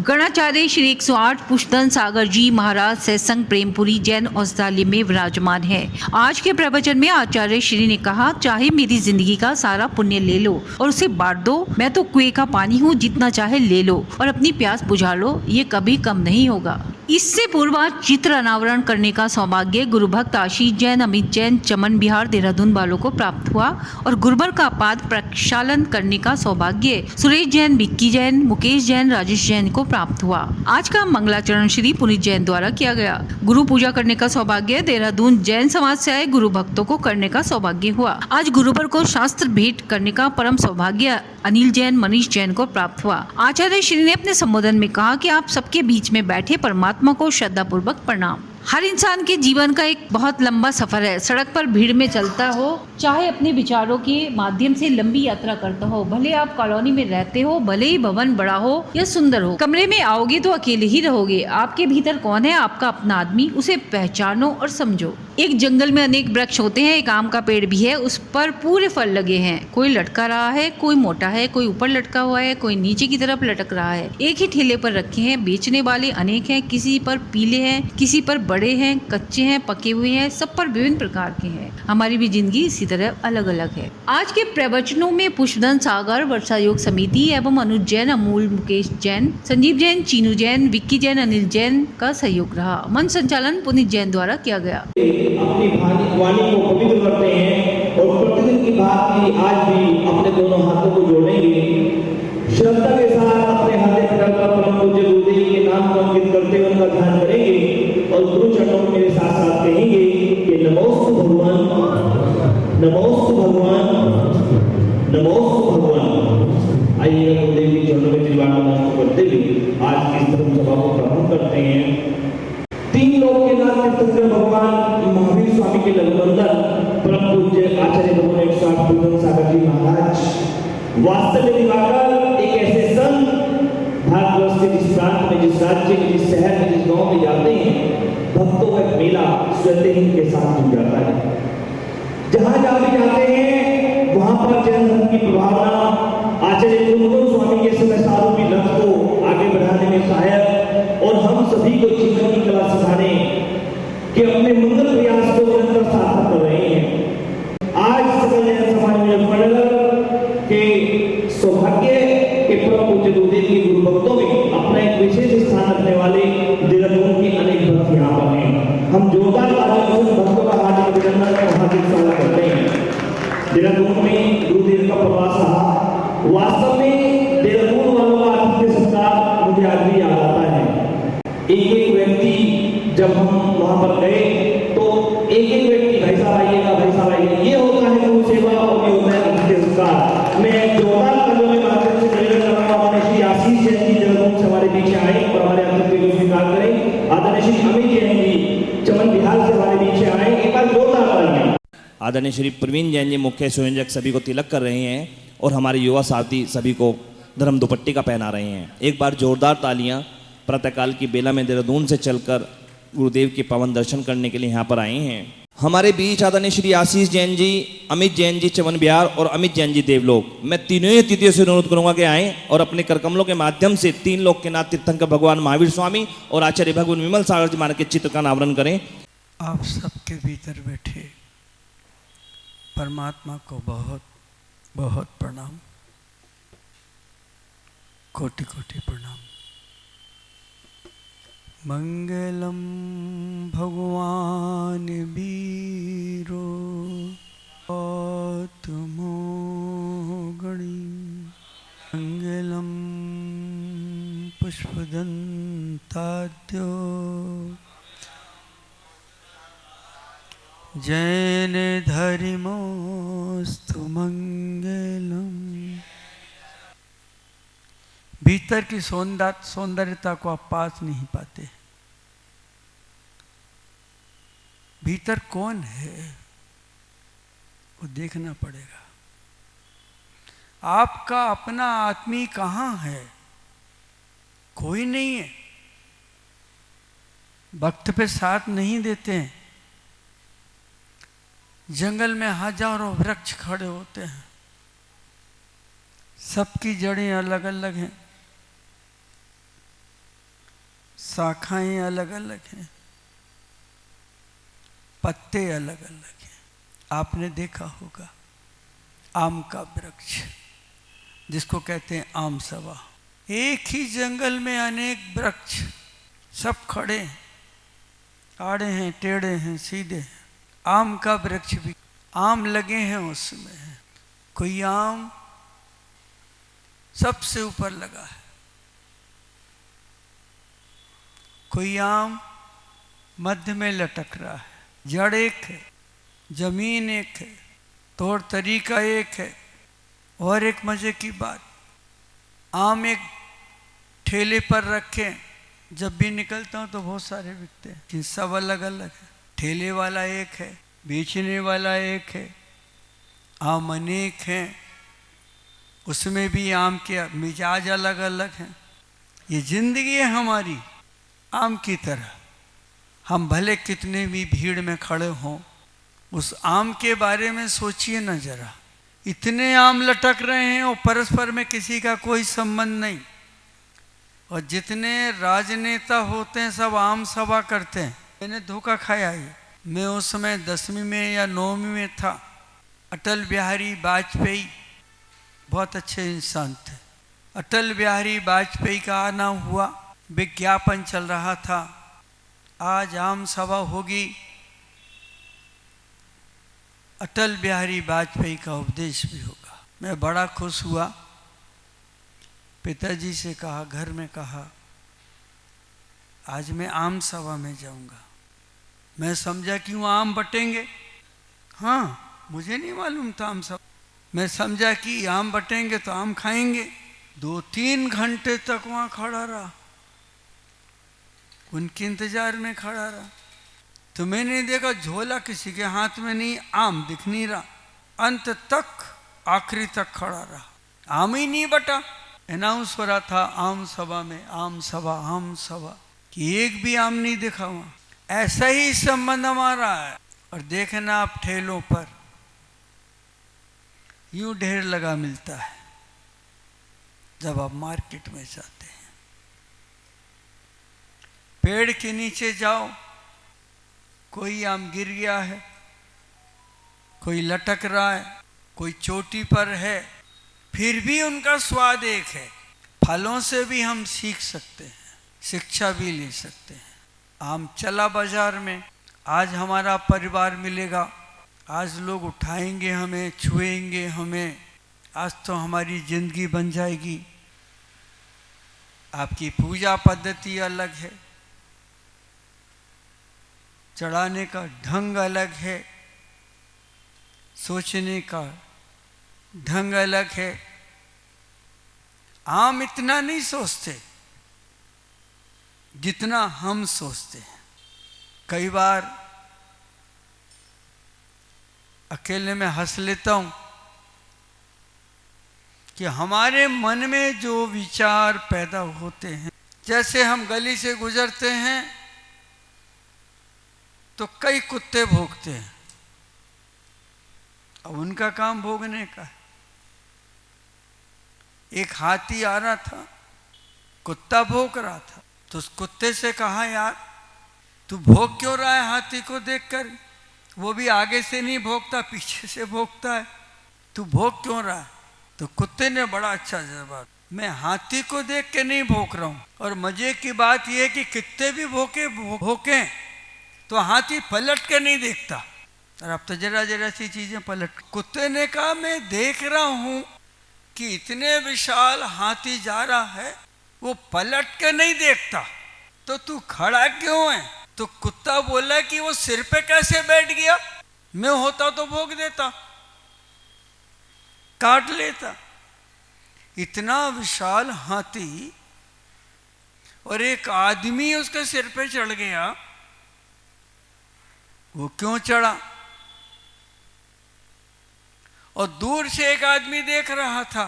गणाचार्य श्री 108 पुष्पधन सागर जी महाराज सत्संग प्रेमपुरी जैन औषधालय में विराजमान है। आज के प्रवचन में आचार्य श्री ने कहा, चाहे मेरी जिंदगी का सारा पुण्य ले लो और उसे बांट दो, मैं तो कुएं का पानी हूँ, जितना चाहे ले लो और अपनी प्यास बुझा लो, ये कभी कम नहीं होगा। इससे पूर्व चित्र अनावरण करने का सौभाग्य गुरु भक्त आशीष जैन, अमित जैन, चमन बिहार देहरादून वालों को प्राप्त हुआ और गुरुबर का पाद प्रक्षालन करने का सौभाग्य सुरेश जैन, विक्की जैन, मुकेश जैन, राजेश जैन को प्राप्त हुआ। आज का मंगलाचरण श्री पुनीत जैन द्वारा किया गया। गुरु पूजा करने का सौभाग्य देहरादून जैन समाज से आए गुरु भक्तों को करने का सौभाग्य हुआ। आज गुरुबर को शास्त्र भेंट करने का परम सौभाग्य अनिल जैन, मनीष जैन को प्राप्त हुआ। आचार्य श्री ने अपने संबोधन में कहा कि आप सबके बीच में बैठे परमात्मा को श्रद्धा पूर्वक प्रणाम। हर इंसान के जीवन का एक बहुत लंबा सफर है। सड़क पर भीड़ में चलता हो, चाहे अपने विचारों के माध्यम से लंबी यात्रा करता हो, भले आप कॉलोनी में रहते हो, भले ही भवन बड़ा हो या सुंदर हो, कमरे में आओगे तो अकेले ही रहोगे। आपके भीतर कौन है? आपका अपना आदमी। उसे पहचानो और समझो। एक जंगल में अनेक वृक्ष होते हैं। एक आम का पेड़ भी है, उस पर पूरे फल लगे हैं। कोई लटका रहा है, कोई मोटा है, कोई ऊपर लटका हुआ है, कोई नीचे की तरफ लटक रहा है। एक ही ठेले पर रखे हैं। बेचने वाले अनेक हैं, किसी पर पीले हैं, किसी पर बड़े हैं, कच्चे हैं, पके हुए हैं, सब पर विभिन्न प्रकार के हैं। हमारी भी जिंदगी इसी तरह अलग अलग है। आज के प्रवचनों में पुष्पधन सागर वर्षा योग समिति एवं अनुज जैन, अमूल, मुकेश जैन, संजीव जैन, चीनू जैन, विक्की जैन, अनिल जैन का सहयोग रहा। मन संचालन पुनीत जैन द्वारा किया गया। अपनी वाणी को पवित्र करते हैं और प्रतिदिन की बात की आज भी अपने दोनों हाथों को जोड़ेंगे। श्रद्धा के साथ अपने हृदय में रखकर परम पूज्य गुरुदेव के नाम को अंकित करते हुए उनका ध्यान करेंगे और गुरु चरणों में मेरे साथ साथ कहेंगे कि नमोस्तु भगवान, नमोस्तु भगवान, नमोस्तु भगवान। आइए गुरुदेव के चरणों में त्रिवाण नमस्कार करते हुए आज की धर्म सभा को प्रारंभ करते हैं। तीन लोग के नाथ तीर्थंकर भगवान महावीर स्वामी के लघुनंदन परम पूज्य आचार्य भगवान 108 पुष्पधन सागर जी महाराज वास्तव में दिवाकर एक ऐसे संत भारतवर्ष के जिस प्रांत में, जिस राज्य में, जिस शहर में, जिस गांव में जाते हैं, भक्तों का एक मेला स्वतः ही के साथ जुड़ जाता है। जहां जहां भी जाते हैं वहां पर जैन धर्म की प्रभावना आचार्य गुरुदेव स्वामी के समय सारों की लक्ष्य को आगे बढ़ाने में सहायक और हम सभी को जीवन की कला सिखाने के अपने मंगल प्रयास को निरंतर सार्थक कर रहे हैं। आज सकल जैन समाज में मंडल के सौभाग्य के परम पूज्य गुरुदेव के गुरु भक्तों में अपना एक विशेष स्थान रखने वाले देहरादून के अनेक भक्त यहाँ पर हैं। हम जोरदार तालियों से भक्तों का हार्दिक अभिनंदन और हार्दिक स्वागत करते हैं। देहरादून में गुरुदेव का प्रवास रहा। वास्तव में देहरादून वालों का आतिथ्य सत्कार मुझे आज भी याद आता है। एक एक व्यक्ति जब हम वहां पर गए तो एक एक व्यक्ति भाई साहब आइएगा, भाई साहब आइएगा, ये होता है गुरु सेवा और ये होता है आतिथ्य सत्कार। मैं जोरदार तालियों के माध्यम से निवेदन कर रहा हूं, श्री आशीष जैन जी देहरादून से हमारे बीच आए और हमारे आतिथ्य को स्वीकार करें। आदरणीय श्री अमित जैन जी चमन बिहार से हमारे बीच आए। एक बार जोरदार तालियां। आदरणीय श्री प्रवीण जैन जी मुख्य संयोजक सभी को तिलक कर रहे हैं और हमारे युवा साथी सभी को धर्म दुपट्टी का पहना रहे हैं। एक बार जोरदार तालियां। प्रातःकाल की बेला में देहरादून से चलकर गुरुदेव के पावन दर्शन करने के लिए यहाँ पर आए हैं। हमारे बीच आदरणीय श्री आशीष जैन जी, अमित जैन जी चमन बिहार और अमित जैन जी देवलोक। मैं तीनों ही अतिथियों से अनुरोध करूंगा कि आए और अपने करकमलों के माध्यम से तीन लोक के नाथ तीर्थंकर भगवान महावीर स्वामी और आचार्य भगवान विमल सागर जी महाराज के चित्र का अनावरण करें। आप सबके भीतर बैठे परमात्मा को बहुत बहुत प्रणाम, कोटि कोटि प्रणाम। मंगलम भगवान वीरो आत्मो गणी, मंगलम पुष्पदंताद्यो जैन धर्मोस्तु मंगलम। भीतर की सौंदर्यता को आप पास नहीं पाते। भीतर कौन है वो देखना पड़ेगा। आपका अपना आत्मी कहाँ है? कोई नहीं है। वक्त पे साथ नहीं देते हैं। जंगल में हजारों वृक्ष खड़े होते हैं, सबकी जड़ें अलग अलग हैं, शाखाएं अलग अलग हैं, पत्ते अलग अलग हैं। आपने देखा होगा आम का वृक्ष जिसको कहते हैं आम सभा, एक ही जंगल में अनेक वृक्ष सब खड़े हैं, आड़े हैं, टेढ़े हैं, सीधे हैं। आम का वृक्ष भी, आम लगे हैं उसमें है। कोई आम सबसे ऊपर लगा है, कोई आम मध्य में लटक रहा है। जड़ एक है, जमीन एक है, तौर तरीका एक है। और एक मजे की बात, आम एक ठेले पर रखे, जब भी निकलता हूँ तो बहुत सारे बिकते हैं, कि सब अलग अलग है। ठेले वाला एक है, बेचने वाला एक है, आम अनेक हैं, उसमें भी आम के मिजाज अलग अलग हैं। ये जिंदगी है हमारी आम की तरह। हम भले कितने भी भीड़ में खड़े हों, उस आम के बारे में सोचिए न जरा। इतने आम लटक रहे हैं और परस्पर में किसी का कोई संबंध नहीं। और जितने राजनेता होते हैं सब आम सभा करते हैं। मैंने धोखा खाया है। मैं उस समय 10वीं में या 9वीं में था। अटल बिहारी वाजपेयी बहुत अच्छे इंसान थे। अटल बिहारी वाजपेयी का आना हुआ, विज्ञापन चल रहा था, आज आम सभा होगी, अटल बिहारी वाजपेयी का उपदेश भी होगा। मैं बड़ा खुश हुआ, पिताजी से कहा, घर में कहा, आज मैं आम सभा में जाऊंगा। मैं समझा कि वहाँ आम बटेंगे। हाँ, मुझे नहीं मालूम था आम सभा। मैं समझा कि आम बटेंगे तो आम खाएंगे। 2-3 घंटे तक वहाँ खड़ा रहा, उनके इंतजार में खड़ा रहा। तो मैंने देखा झोला किसी के हाथ में नहीं, आम दिख नहीं रहा। अंत तक, आखिरी तक खड़ा रहा, आम ही नहीं बटा। अनाउंस हो रहा था आम सभा में, आम सभा, आम सभा, कि एक भी आम नहीं दिखा वहां। ऐसा ही संबंध हमारा है। और देखना आप ठेलों पर यूं ढेर लगा मिलता है जब आप मार्केट में जाते हैं। पेड़ के नीचे जाओ, कोई आम गिर गया है, कोई लटक रहा है, कोई चोटी पर है, फिर भी उनका स्वाद एक है। फलों से भी हम सीख सकते हैं, शिक्षा भी ले सकते हैं। आम चला बाजार में, आज हमारा परिवार मिलेगा, आज लोग उठाएंगे हमें, छुएंगे हमें, आज तो हमारी जिंदगी बन जाएगी। आपकी पूजा पद्धति अलग है, चढ़ाने का ढंग अलग है, सोचने का ढंग अलग है। आम इतना नहीं सोचते जितना हम सोचते हैं। कई बार अकेले में हंस लेता हूं कि हमारे मन में जो विचार पैदा होते हैं, जैसे हम गली से गुजरते हैं तो कई कुत्ते भौंकते हैं। अब उनका काम भोगने का है। एक हाथी आ रहा था, कुत्ता भौंक रहा था, तो उस कुत्ते से कहा, यार तू भौंक क्यों रहा है हाथी को देखकर? वो भी आगे से नहीं भौंकता, पीछे से भौंकता है, तू भौंक क्यों रहा है? तो कुत्ते ने बड़ा अच्छा जवाब, मैं हाथी को देख के नहीं भौंक रहा हूं। और मजे की बात यह है कि कितने भी भौंके तो हाथी पलट के नहीं देखता। और अब तो जरा जरा सी चीजें पलट। कुत्ते ने कहा, मैं देख रहा हूं कि इतने विशाल हाथी जा रहा है, वो पलट के नहीं देखता, तो तू खड़ा क्यों है? तो कुत्ता बोला कि वो सिर पे कैसे बैठ गया, मैं होता तो भोग देता, काट लेता। इतना विशाल हाथी और एक आदमी उसके सिर पे चढ़ गया, वो क्यों चढ़ा? और दूर से एक आदमी देख रहा था,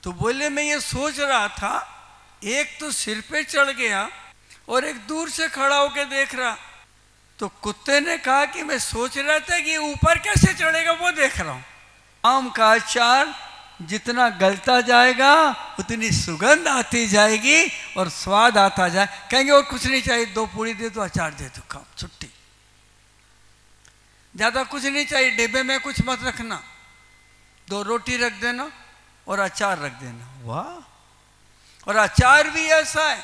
तो बोले मैं ये सोच रहा था, एक तो सिर पे चढ़ गया और एक दूर से खड़ा होकर देख रहा। तो कुत्ते ने कहा कि मैं सोच रहा था कि ऊपर कैसे चढ़ेगा, वो देख रहा हूं। आम का अचार जितना गलता जाएगा उतनी सुगंध आती जाएगी और स्वाद आता जाए। कहेंगे और कुछ नहीं चाहिए, 2 पूरी दे दो, अचार दे दो, खाओ, छुट्टी। ज़्यादा कुछ नहीं चाहिए, डिब्बे में कुछ मत रखना, 2 रोटी रख देना और अचार रख देना। वाह! और अचार भी ऐसा है,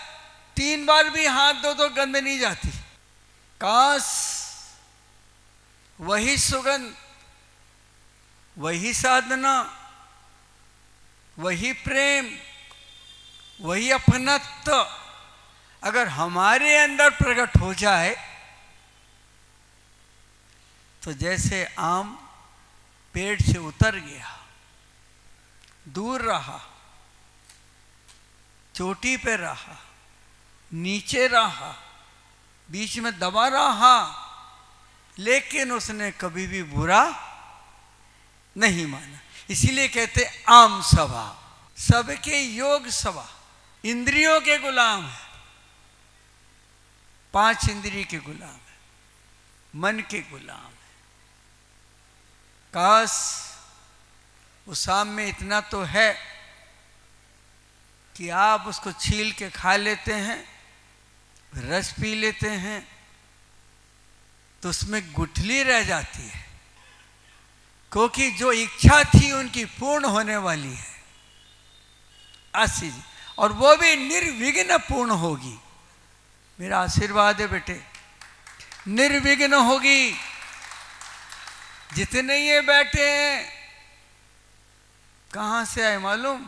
3 बार भी हाथ धो तो गंध नहीं जाती। काश वही सुगंध, वही साधना, वही प्रेम, वही अपनत्व अगर हमारे अंदर प्रकट हो जाए तो जैसे आम पेड़ से उतर गया, दूर रहा, चोटी पे रहा, नीचे रहा, बीच में दबा रहा, लेकिन उसने कभी भी बुरा नहीं माना। इसीलिए कहते आम सभा, सबके योग सभा। इंद्रियों के गुलाम है, 5 इंद्रिय के गुलाम है, मन के गुलाम है। काश उस आम में इतना तो है कि आप उसको छील के खा लेते हैं, रस पी लेते हैं, तो उसमें गुठली रह जाती है, क्योंकि जो इच्छा थी उनकी पूर्ण होने वाली है आशी जी, और वो भी निर्विघ्न पूर्ण होगी। मेरा आशीर्वाद है बेटे, निर्विघ्न होगी। जितने ये बैठे हैं कहां से आए मालूम?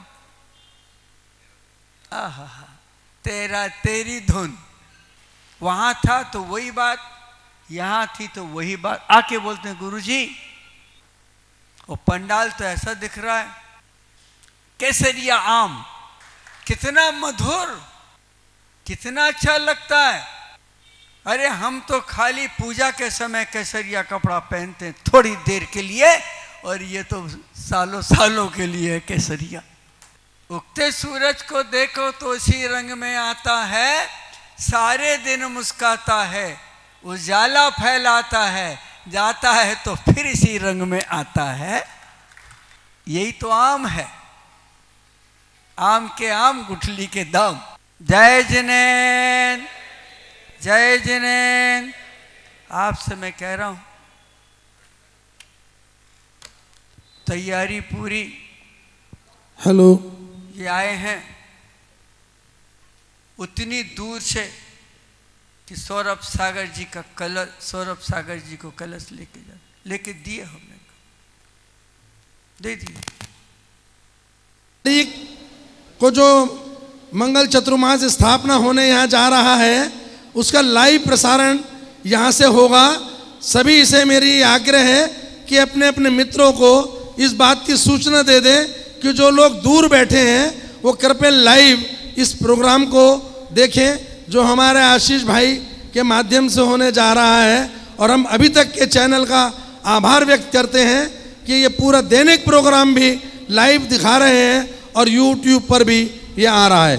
आहा, तेरा तेरी धुन। वहां था तो वही बात, यहां थी तो वही बात। आके बोलते हैं गुरुजी वो पंडाल तो ऐसा दिख रहा है, केसरिया आम कितना मधुर, कितना अच्छा लगता है। अरे हम तो खाली पूजा के समय केसरिया कपड़ा पहनते हैं थोड़ी देर के लिए, और ये तो सालों सालों के लिए है केसरिया। उगते सूरज को देखो तो इसी रंग में आता है, सारे दिन मुस्काता है, उजाला फैलाता है, जाता है तो फिर इसी रंग में आता है। यही तो आम है, आम के आम गुठली के दाम। जय जिनेन, जय जिनेन। आपसे मैं कह रहा हूं तैयारी पूरी। हेलो, ये आए हैं उतनी दूर से कि सौरभ सागर जी का कलश, सौरभ सागर जी को कलश लेके दिए, हमने दे दिए। को जो मंगल चतुर्मास स्थापना होने यहाँ जा रहा है उसका लाइव प्रसारण यहाँ से होगा। सभी से मेरी आग्रह है कि अपने अपने मित्रों को इस बात की सूचना दे दें कि जो लोग दूर बैठे हैं वो कृपया लाइव इस प्रोग्राम को देखें जो हमारे आशीष भाई के माध्यम से होने जा रहा है। और हम अभी तक के चैनल का आभार व्यक्त करते हैं कि ये पूरा दैनिक प्रोग्राम भी लाइव दिखा रहे हैं और YouTube पर भी ये आ रहा है।